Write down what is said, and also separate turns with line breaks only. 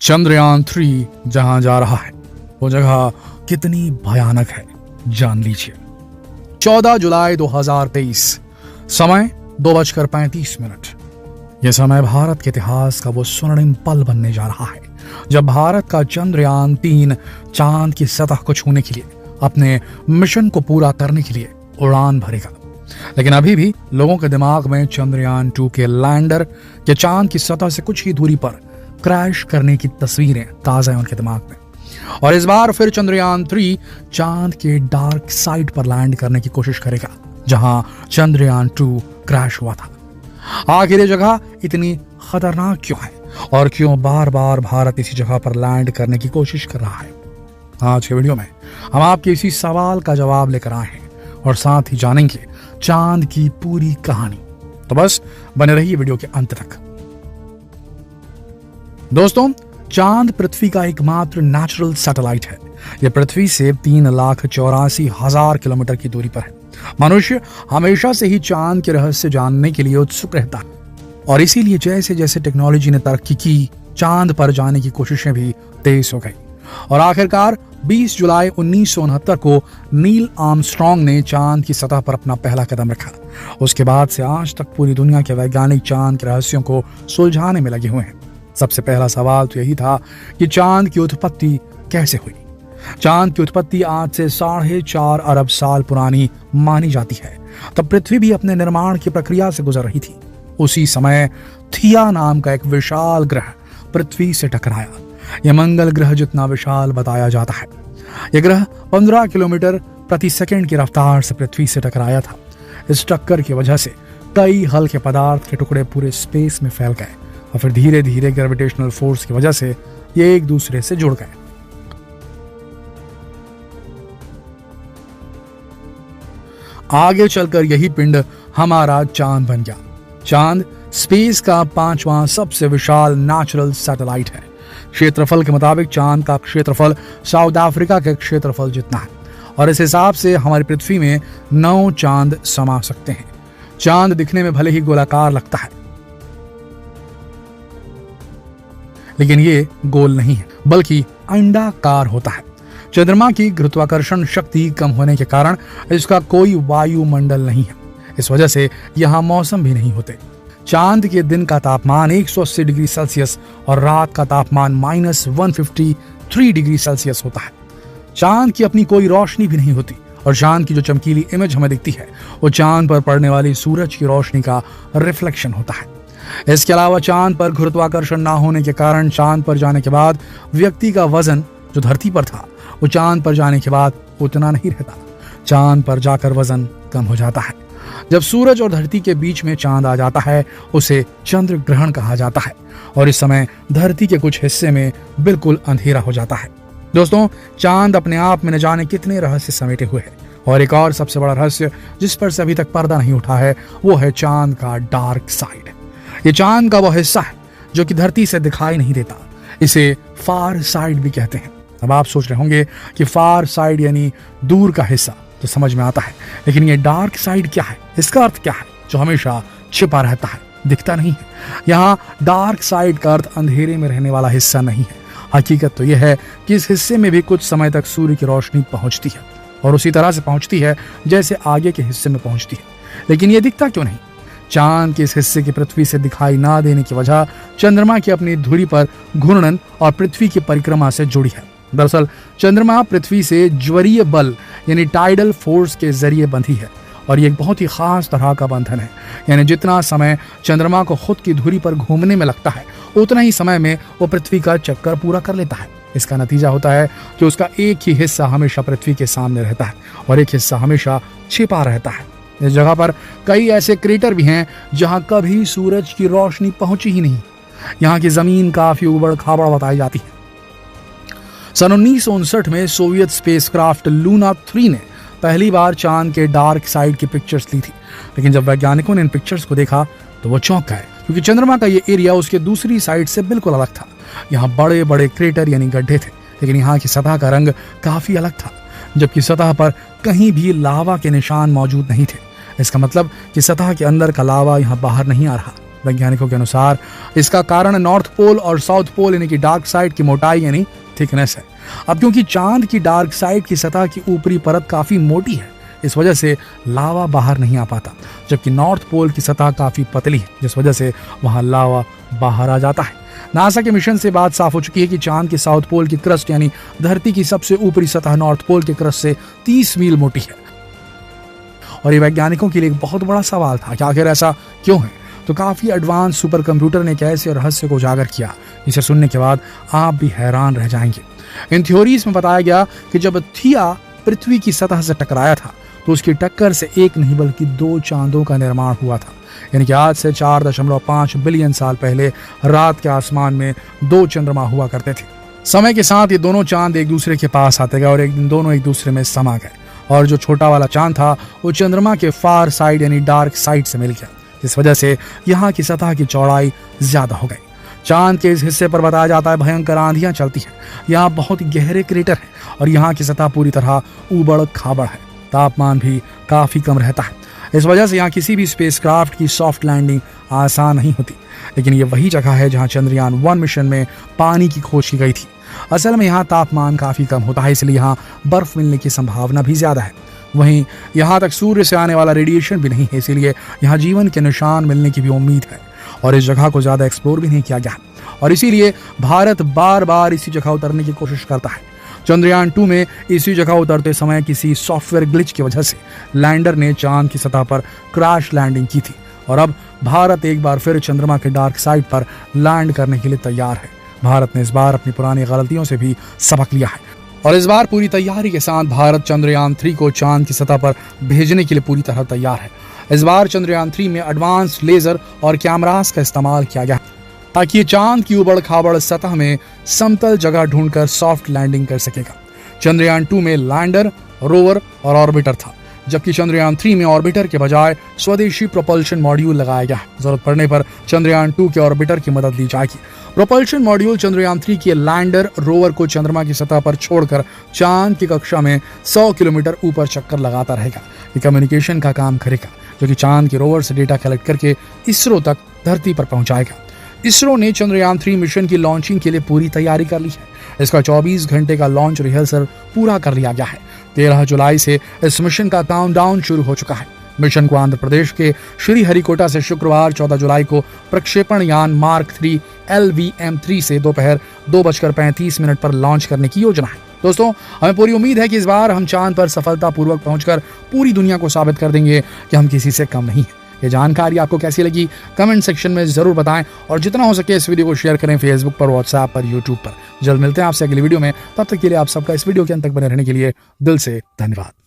चंद्रयान-3 जहां जा रहा है वो जगह कितनी भयानक है जान लीजिए। 14 जुलाई 2023, समय 2:35। यह समय भारत के इतिहास का वो स्वर्णिम पल बनने जा रहा है जब भारत का चंद्रयान-3 चांद की सतह को छूने के लिए अपने मिशन को पूरा करने के लिए उड़ान भरेगा। लेकिन अभी भी लोगों के दिमाग में चंद्रयान-2 के लैंडर के चांद की सतह से कुछ ही दूरी पर क्रैश करने की तस्वीरें ताजा हैं उनके दिमाग में। और इस बार फिर चंद्रयान-3 चांद के डार्क साइड पर लैंड करने की कोशिश करेगा जहां चंद्रयान-2 क्रैश हुआ था। आखिर ये जगह इतनी खतरनाक क्यों है और क्यों बार बार भारत इसी जगह पर लैंड करने की कोशिश कर रहा है? आज के वीडियो में हम आपके इसी सवाल का जवाब लेकर आए हैं और साथ ही जानेंगे चांद की पूरी कहानी। तो बस बने रहिए वीडियो के अंत तक। दोस्तों, चांद पृथ्वी का एकमात्र नेचुरल सैटेलाइट है। यह पृथ्वी से 3,84,000 किलोमीटर की दूरी पर है। मनुष्य हमेशा से ही चांद के रहस्य जानने के लिए उत्सुक रहता है और इसीलिए जैसे जैसे टेक्नोलॉजी ने तरक्की की, चांद पर जाने की कोशिशें भी तेज हो गई और आखिरकार 20 जुलाई 1969 को नील आर्मस्ट्रॉन्ग ने चांद की सतह पर अपना पहला कदम रखा। उसके बाद से आज तक पूरी दुनिया के वैज्ञानिक चांद के रहस्यों को सुलझाने में लगे हुए हैं। सबसे पहला सवाल तो यही था कि चांद की उत्पत्ति कैसे हुई। चांद की उत्पत्ति आज से 4.5 अरब साल पुरानी मानी जाती है। तब पृथ्वी भी अपने निर्माण की प्रक्रिया से गुजर रही थी। उसी समय थिया नाम का एक विशाल ग्रह पृथ्वी से टकराया। यह मंगल ग्रह जितना विशाल बताया जाता है। यह ग्रह 15 किलोमीटर प्रति सेकंड की रफ्तार से पृथ्वी से टकराया था। इस टक्कर की वजह से कई हल्के पदार्थ के टुकड़े पूरे स्पेस में फैल गए और फिर धीरे धीरे ग्रेविटेशनल फोर्स की वजह से ये एक दूसरे से जुड़ गए। आगे चलकर यही पिंड हमारा चांद बन गया। चांद स्पेस का 5वां सबसे विशाल नेचुरल सैटेलाइट है। क्षेत्रफल के मुताबिक चांद का क्षेत्रफल साउथ अफ्रीका के क्षेत्रफल जितना है और इस हिसाब से हमारी पृथ्वी में 9 चांद समा सकते हैं। चांद दिखने में भले ही गोलाकार लगता है लेकिन ये गोल नहीं है बल्कि अंडाकार होता है। चंद्रमा की गुरुत्वाकर्षण शक्ति कम होने के कारण इसका कोई वायुमंडल नहीं है। इस वजह से यहाँ मौसम भी नहीं होते। चांद के दिन का तापमान 180 डिग्री सेल्सियस और रात का तापमान -153 डिग्री सेल्सियस होता है। चांद की अपनी कोई रोशनी भी नहीं होती और चांद की जो चमकीली इमेज हमें दिखती है वो चांद पर पड़ने वाली सूरज की रोशनी का रिफ्लेक्शन होता है। इसके अलावा चांद पर गुरुत्वाकर्षण ना होने के कारण चांद पर जाने के बाद व्यक्ति का वजन जो धरती पर था वो चांद पर जाने के बाद उतना नहीं रहता। चांद पर जाकर वजन कम हो जाता है। जब सूरज और धरती के बीच में चांद आ जाता है उसे चंद्र ग्रहण कहा जाता है और इस समय धरती के कुछ हिस्से में बिल्कुल अंधेरा हो जाता है। दोस्तों, चांद अपने आप में न जाने कितने रहस्य समेटे हुए हैं और एक और सबसे बड़ा रहस्य जिस पर से अभी तक पर्दा नहीं उठा है वो है चांद का डार्क साइड। ये चांद का वो हिस्सा है जो कि धरती से दिखाई नहीं देता। इसे फार साइड भी कहते हैं। अब आप सोच रहे होंगे कि फार साइड यानी दूर का हिस्सा, तो समझ में आता है, लेकिन ये डार्क साइड क्या है, इसका अर्थ क्या है? जो हमेशा छिपा रहता है, दिखता नहीं है। यहाँ डार्क साइड का अर्थ अंधेरे में रहने वाला हिस्सा नहीं है। हकीकत तो यह है कि इस हिस्से में भी कुछ समय तक सूर्य की रोशनी पहुंचती है और उसी तरह से पहुंचती है जैसे आगे के हिस्से में पहुंचती है। लेकिन ये दिखता क्यों नहीं? चांद के इस हिस्से की पृथ्वी से दिखाई ना देने की वजह चंद्रमा की अपनी धुरी पर घूर्णन और पृथ्वी की परिक्रमा से जुड़ी है। दरअसल चंद्रमा पृथ्वी से ज्वरीय बल यानी टाइडल फोर्स के जरिए बंधी है और ये एक बहुत ही खास तरह का बंधन है। यानी जितना समय चंद्रमा को खुद की धुरी पर घूमने में लगता है उतना ही समय में वो पृथ्वी का चक्कर पूरा कर लेता है। इसका नतीजा होता है कि उसका एक ही हिस्सा हमेशा पृथ्वी के सामने रहता है और एक हिस्सा हमेशा छिपा रहता है। इस जगह पर कई ऐसे क्रेटर भी हैं जहां कभी सूरज की रोशनी पहुंची ही नहीं। यहाँ की जमीन काफी उबड़ खाबड़ बताई जाती है। सन 1959 में सोवियत स्पेसक्राफ्ट लूना 3 ने पहली बार चांद के डार्क साइड की पिक्चर्स ली थी। लेकिन जब वैज्ञानिकों ने इन पिक्चर्स को देखा तो वो चौंक गए क्योंकि चंद्रमा का ये एरिया उसके दूसरी साइड से बिल्कुल अलग था। यहाँ बड़े बड़े क्रेटर यानी गड्ढे थे, लेकिन यहाँ की सतह का रंग काफी अलग था, जबकि सतह पर कहीं भी लावा के निशान मौजूद नहीं थे। इसका मतलब कि सतह के अंदर का लावा यहाँ बाहर नहीं आ रहा, वैज्ञानिकों के अनुसार इसका कारण नॉर्थ पोल और साउथ पोल यानी कि डार्क साइड की मोटाई यानी थिकनेस है। अब क्योंकि चांद की डार्क साइड की सतह की ऊपरी परत काफी मोटी है, इस वजह से लावा बाहर नहीं आ पाता, जबकि नॉर्थ पोल की सतह काफी पतली है, जिस वजह से वहां लावा बाहर आ जाता है। नासा के मिशन से बात साफ हो चुकी है कि चांद के साउथ पोल की क्रस्ट यानी धरती की सबसे ऊपरी सतह नॉर्थ पोल के क्रस्ट से 30 मील मोटी है। और ये वैज्ञानिकों के लिए एक बहुत बड़ा सवाल था कि आखिर ऐसा क्यों है। तो काफी एडवांस सुपर कंप्यूटर ने एक ऐसे रहस्य को उजागर किया जिसे सुनने के बाद आप भी हैरान रह जाएंगे। इन थ्योरीज में बताया गया कि जब थिया पृथ्वी की सतह से टकराया था तो उसकी टक्कर से एक नहीं बल्कि 2 चांदों का निर्माण हुआ था। यानी कि आज से 4.5 बिलियन साल पहले रात के आसमान में 2 चंद्रमा हुआ करते थे। समय के साथ ये दोनों चांद एक दूसरे के पास आते गए और एक दिन दोनों एक दूसरे में समा गए, और जो छोटा वाला चांद था वो चंद्रमा के फार साइड यानी डार्क साइड से मिल गया, जिस वजह से यहाँ की सतह की चौड़ाई ज्यादा हो गई। चांद के इस हिस्से पर बताया जाता है भयंकर आंधियां चलती हैं। यहाँ बहुत गहरे क्रेटर है और यहाँ की सतह पूरी तरह उबड़ खाबड़ है। तापमान भी काफी कम रहता है। इस वजह से यहाँ किसी भी स्पेसक्राफ्ट की सॉफ्ट लैंडिंग आसान नहीं होती। लेकिन ये वही जगह है जहाँ चंद्रयान 1 मिशन में पानी की खोज की गई थी। असल में यहाँ तापमान काफी कम होता है, इसलिए यहाँ बर्फ मिलने की संभावना भी ज्यादा है। वहीं यहाँ तक सूर्य से आने वाला रेडिएशन भी नहीं है, इसीलिए यहाँ जीवन के निशान मिलने की भी उम्मीद है। और इस जगह को ज्यादा एक्सप्लोर भी नहीं किया गया, और इसीलिए भारत बार बार इसी जगह उतरने की कोशिश करता है। चंद्रयान 2 में इसी जगह उतरते समय किसी सॉफ्टवेयर ग्लिच की वजह से लैंडर ने चांद की सतह पर क्रैश लैंडिंग की थी, और अब भारत एक बार फिर चंद्रमा के डार्क साइड पर लैंड करने के लिए तैयार है। भारत ने इस बार अपनी पुरानी गलतियों से भी सबक लिया है, और इस बार पूरी तैयारी के साथ भारत चंद्रयान 3 को चांद की सतह पर भेजने के लिए पूरी तरह तैयार है। इस बार चंद्रयान 3 में एडवांस लेजर और कैमरास का इस्तेमाल किया गया ताकि ये चांद की उबड़ खाबड़ सतह में समतल जगह ढूंढकर सॉफ्ट लैंडिंग कर सकेगा। चंद्रयान 2 में लैंडर, रोवर और ऑर्बिटर था, जबकि चंद्रयान 3 में ऑर्बिटर के बजाय स्वदेशी प्रोपल्शन मॉड्यूल लगाया गया है। जरूरत पड़ने पर चंद्रयान 2 के ऑर्बिटर की मदद ली जाएगी। प्रोपल्शन मॉड्यूल चंद्रयान 3 के लैंडर रोवर को चंद्रमा की सतह पर छोड़कर चांद की कक्षा में 100 किलोमीटर ऊपर चक्कर लगाता रहेगा। ये कम्युनिकेशन का काम करेगा, जो कि चांद के रोवर से डेटा कलेक्ट करके इसरो तक धरती पर पहुंचाएगा। इसरो ने चंद्रयान 3 मिशन की लॉन्चिंग के लिए पूरी तैयारी कर ली है। इसका 24 घंटे का लॉन्च रिहर्सल पूरा कर लिया गया है। 13 जुलाई से इस मिशन का काउंटडाउन शुरू हो चुका है। मिशन को आंध्र प्रदेश के श्रीहरिकोटा से शुक्रवार 14 जुलाई को प्रक्षेपण यान मार्क 3 LVM-3 से दोपहर 2:35 पर लॉन्च करने की योजना है। दोस्तों, हमें पूरी उम्मीद है कि इस बार हम चांद पर सफलतापूर्वक पहुंचकर पूरी दुनिया को साबित कर देंगे कि हम किसी से कम नहीं हैं। ये जानकारी आपको कैसी लगी कमेंट सेक्शन में जरूर बताएं, और जितना हो सके इस वीडियो को शेयर करें फेसबुक पर, व्हाट्सएप पर, यूट्यूब पर। जल्द मिलते हैं आपसे अगली वीडियो में। तब तक के लिए आप सबका इस वीडियो के अंत तक बने रहने के लिए दिल से धन्यवाद।